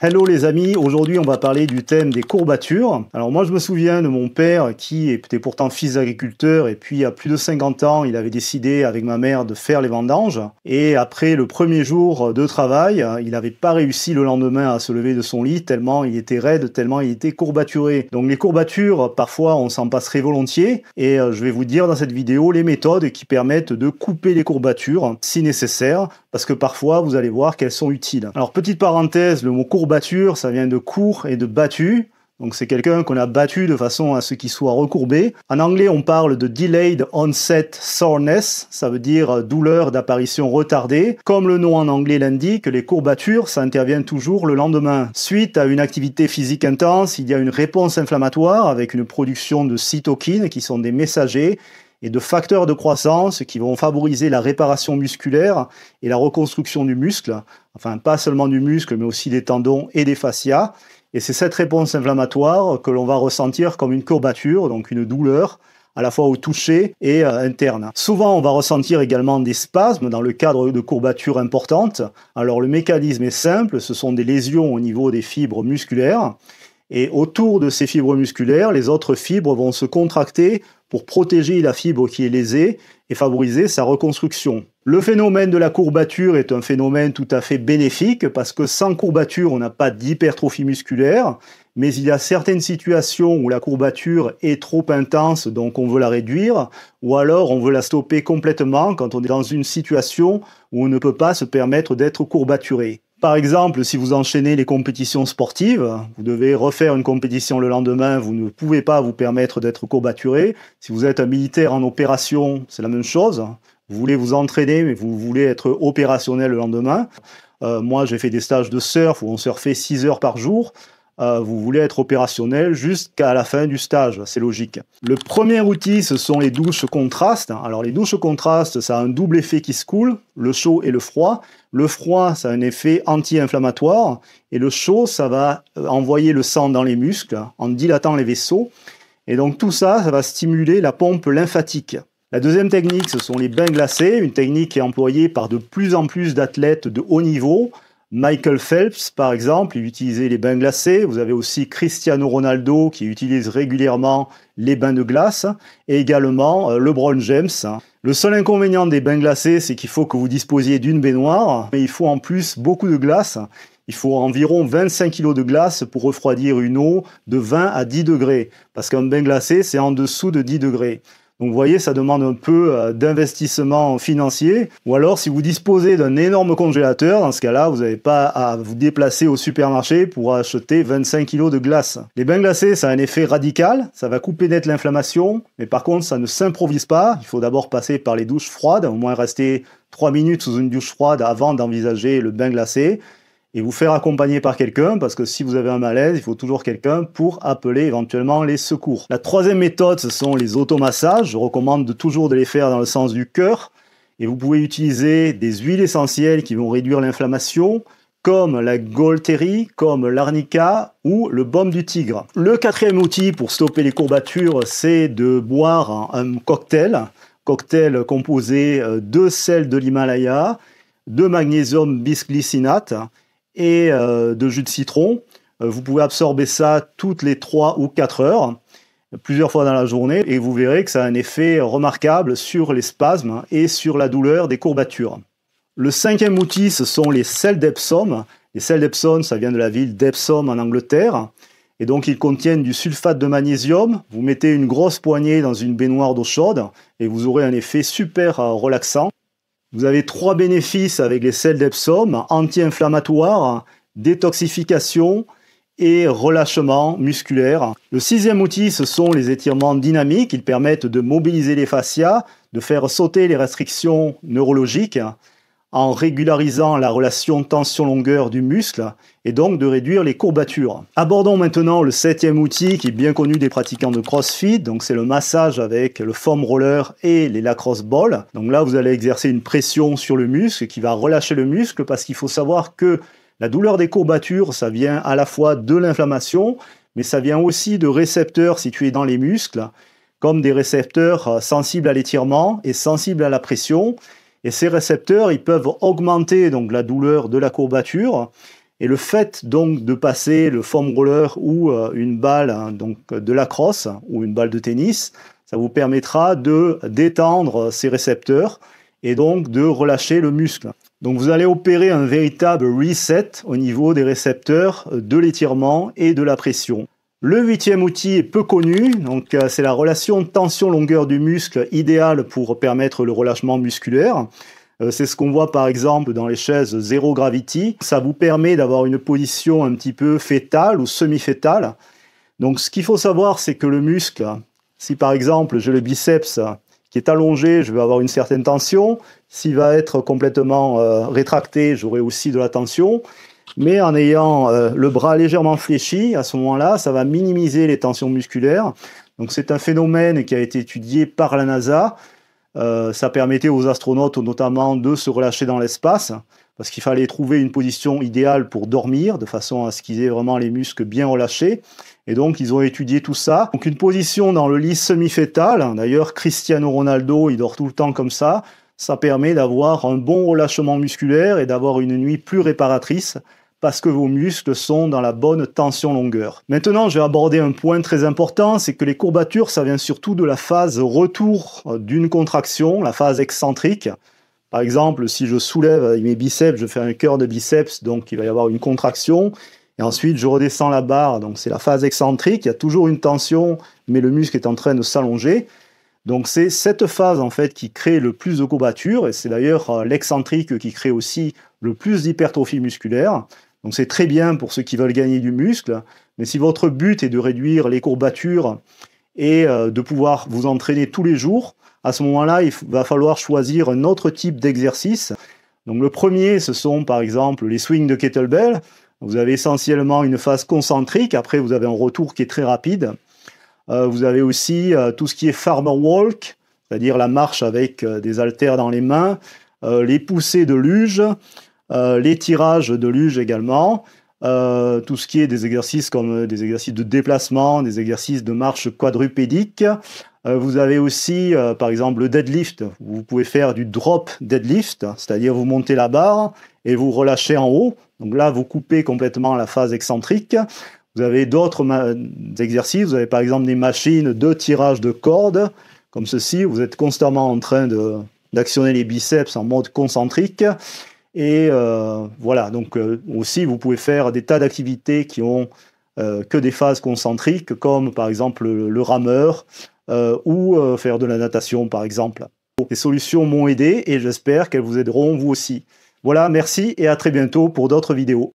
Hello les amis, aujourd'hui on va parler du thème des courbatures. Alors moi je me souviens de mon père qui était pourtant fils d'agriculteur et puis à plus de 50 ans il avait décidé avec ma mère de faire les vendanges. Et après le premier jour de travail, il n'avait pas réussi le lendemain à se lever de son lit tellement il était raide, tellement il était courbaturé. Donc les courbatures, parfois on s'en passerait volontiers et je vais vous dire dans cette vidéo les méthodes qui permettent de couper les courbatures si nécessaire parce que parfois vous allez voir qu'elles sont utiles. Alors petite parenthèse, le mot courbature, ça vient de court et de battu. Donc c'est quelqu'un qu'on a battu de façon à ce qu'il soit recourbé. En anglais, on parle de delayed onset soreness, ça veut dire douleur d'apparition retardée. Comme le nom en anglais l'indique, les courbatures, ça intervient toujours le lendemain. Suite à une activité physique intense, il y a une réponse inflammatoire avec une production de cytokines qui sont des messagers et de facteurs de croissance qui vont favoriser la réparation musculaire et la reconstruction du muscle, enfin pas seulement du muscle mais aussi des tendons et des fascias. Et c'est cette réponse inflammatoire que l'on va ressentir comme une courbature, donc une douleur à la fois au toucher et interne. Souvent, on va ressentir également des spasmes dans le cadre de courbatures importantes. Alors le mécanisme est simple, ce sont des lésions au niveau des fibres musculaires. Et autour de ces fibres musculaires, les autres fibres vont se contracter pour protéger la fibre qui est lésée et favoriser sa reconstruction. Le phénomène de la courbature est un phénomène tout à fait bénéfique parce que sans courbature, on n'a pas d'hypertrophie musculaire, mais il y a certaines situations où la courbature est trop intense, donc on veut la réduire, ou alors on veut la stopper complètement quand on est dans une situation où on ne peut pas se permettre d'être courbaturé. Par exemple, si vous enchaînez les compétitions sportives, vous devez refaire une compétition le lendemain, vous ne pouvez pas vous permettre d'être courbaturé. Si vous êtes un militaire en opération, c'est la même chose. Vous voulez vous entraîner, mais vous voulez être opérationnel le lendemain. Moi, j'ai fait des stages de surf où on surfait 6 heures par jour. Vous voulez être opérationnel jusqu'à la fin du stage, c'est logique. Le premier outil, ce sont les douches contrastes. Alors les douches contrastes, ça a un double effet qui se coule, le chaud et le froid. Le froid, ça a un effet anti-inflammatoire et le chaud, ça va envoyer le sang dans les muscles en dilatant les vaisseaux. Et donc tout ça, ça va stimuler la pompe lymphatique. La deuxième technique, ce sont les bains glacés, une technique qui est employée par de plus en plus d'athlètes de haut niveau. Michael Phelps, par exemple, il utilisait les bains glacés. Vous avez aussi Cristiano Ronaldo qui utilise régulièrement les bains de glace et également LeBron James. Le seul inconvénient des bains glacés, c'est qu'il faut que vous disposiez d'une baignoire, mais il faut en plus beaucoup de glace. Il faut environ 25 kg de glace pour refroidir une eau de 20 à 10 degrés, parce qu'un bain glacé, c'est en dessous de 10 degrés. Donc vous voyez, ça demande un peu d'investissement financier. Ou alors, si vous disposez d'un énorme congélateur, dans ce cas-là, vous n'avez pas à vous déplacer au supermarché pour acheter 25 kg de glace. Les bains glacés, ça a un effet radical. Ça va couper net l'inflammation. Mais par contre, ça ne s'improvise pas. Il faut d'abord passer par les douches froides, au moins rester 3 minutes sous une douche froide avant d'envisager le bain glacé. Et vous faire accompagner par quelqu'un, parce que si vous avez un malaise, il faut toujours quelqu'un pour appeler éventuellement les secours. La troisième méthode, ce sont les automassages. Je recommande toujours de les faire dans le sens du cœur. Et vous pouvez utiliser des huiles essentielles qui vont réduire l'inflammation, comme la Golteri, comme l'arnica ou le baume du tigre. Le quatrième outil pour stopper les courbatures, c'est de boire un cocktail composé de sel de l'Himalaya, de magnésium bisglycinate et de jus de citron. Vous pouvez absorber ça toutes les 3 ou 4 heures, plusieurs fois dans la journée, et vous verrez que ça a un effet remarquable sur les spasmes et sur la douleur des courbatures. Le cinquième outil, ce sont les sels d'Epsom. Les sels d'Epsom, ça vient de la ville d'Epsom en Angleterre, et donc ils contiennent du sulfate de magnésium. Vous mettez une grosse poignée dans une baignoire d'eau chaude, et vous aurez un effet super relaxant. Vous avez 3 bénéfices avec les sels d'Epsom: anti-inflammatoire, détoxification et relâchement musculaire. Le sixième outil, ce sont les étirements dynamiques. Ils permettent de mobiliser les fascias, de faire sauter les restrictions neurologiques en régularisant la relation tension-longueur du muscle et donc de réduire les courbatures. Abordons maintenant le 7e outil qui est bien connu des pratiquants de CrossFit, donc c'est le massage avec le foam roller et les lacrosse balls. Donc là, vous allez exercer une pression sur le muscle qui va relâcher le muscle parce qu'il faut savoir que la douleur des courbatures, ça vient à la fois de l'inflammation, mais ça vient aussi de récepteurs situés dans les muscles, comme des récepteurs sensibles à l'étirement et sensibles à la pression. Et ces récepteurs, ils peuvent augmenter donc la douleur de la courbature Et le fait donc de passer le foam roller ou une balle donc de lacrosse ou une balle de tennis, ça vous permettra de détendre ces récepteurs et donc de relâcher le muscle. Donc vous allez opérer un véritable reset au niveau des récepteurs de l'étirement et de la pression. Le 8e outil est peu connu, donc c'est la relation tension-longueur du muscle idéale pour permettre le relâchement musculaire. C'est ce qu'on voit par exemple dans les chaises Zero Gravity. Ça vous permet d'avoir une position un petit peu fétale ou semi-fétale. Donc ce qu'il faut savoir, c'est que le muscle, si par exemple j'ai le biceps qui est allongé, je vais avoir une certaine tension. S'il va être complètement rétracté, j'aurai aussi de la tension. Mais en ayant le bras légèrement fléchi, à ce moment-là, ça va minimiser les tensions musculaires. Donc c'est un phénomène qui a été étudié par la NASA. Ça permettait aux astronautes notamment de se relâcher dans l'espace, parce qu'il fallait trouver une position idéale pour dormir, de façon à ce qu'ils aient vraiment les muscles bien relâchés. Et donc ils ont étudié tout ça. Donc une position dans le lit semi-fétal, d'ailleurs Cristiano Ronaldo, il dort tout le temps comme ça. Ça permet d'avoir un bon relâchement musculaire et d'avoir une nuit plus réparatrice, parce que vos muscles sont dans la bonne tension-longueur. Maintenant, je vais aborder un point très important, c'est que les courbatures, ça vient surtout de la phase retour d'une contraction, la phase excentrique. Par exemple, si je soulève avec mes biceps, je fais un cœur de biceps, donc il va y avoir une contraction, et ensuite je redescends la barre, donc c'est la phase excentrique, il y a toujours une tension, mais le muscle est en train de s'allonger. Donc c'est cette phase en fait qui crée le plus de courbatures, et c'est d'ailleurs l'excentrique qui crée aussi le plus d'hypertrophie musculaire. Donc c'est très bien pour ceux qui veulent gagner du muscle, mais si votre but est de réduire les courbatures et de pouvoir vous entraîner tous les jours, à ce moment-là, il va falloir choisir un autre type d'exercice. Donc le premier, ce sont par exemple les swings de kettlebell. Vous avez essentiellement une phase concentrique, après vous avez un retour qui est très rapide. Vous avez aussi tout ce qui est farmer walk, c'est-à-dire la marche avec des haltères dans les mains, les poussées de luge, les tirages de luge également, tout ce qui est des exercices comme des exercices de déplacement, des exercices de marche quadrupédique. Vous avez aussi, par exemple, le deadlift. Vous pouvez faire du drop deadlift, c'est-à-dire vous montez la barre et vous relâchez en haut. Donc là, vous coupez complètement la phase excentrique. Vous avez d'autres exercices. Vous avez par exemple des machines de tirage de cordes, comme ceci. Vous êtes constamment en train d'actionner les biceps en mode concentrique. Et voilà, donc aussi vous pouvez faire des tas d'activités qui ont que des phases concentriques, comme par exemple le rameur ou faire de la natation par exemple. Les solutions m'ont aidé et j'espère qu'elles vous aideront vous aussi. Voilà, merci et à très bientôt pour d'autres vidéos.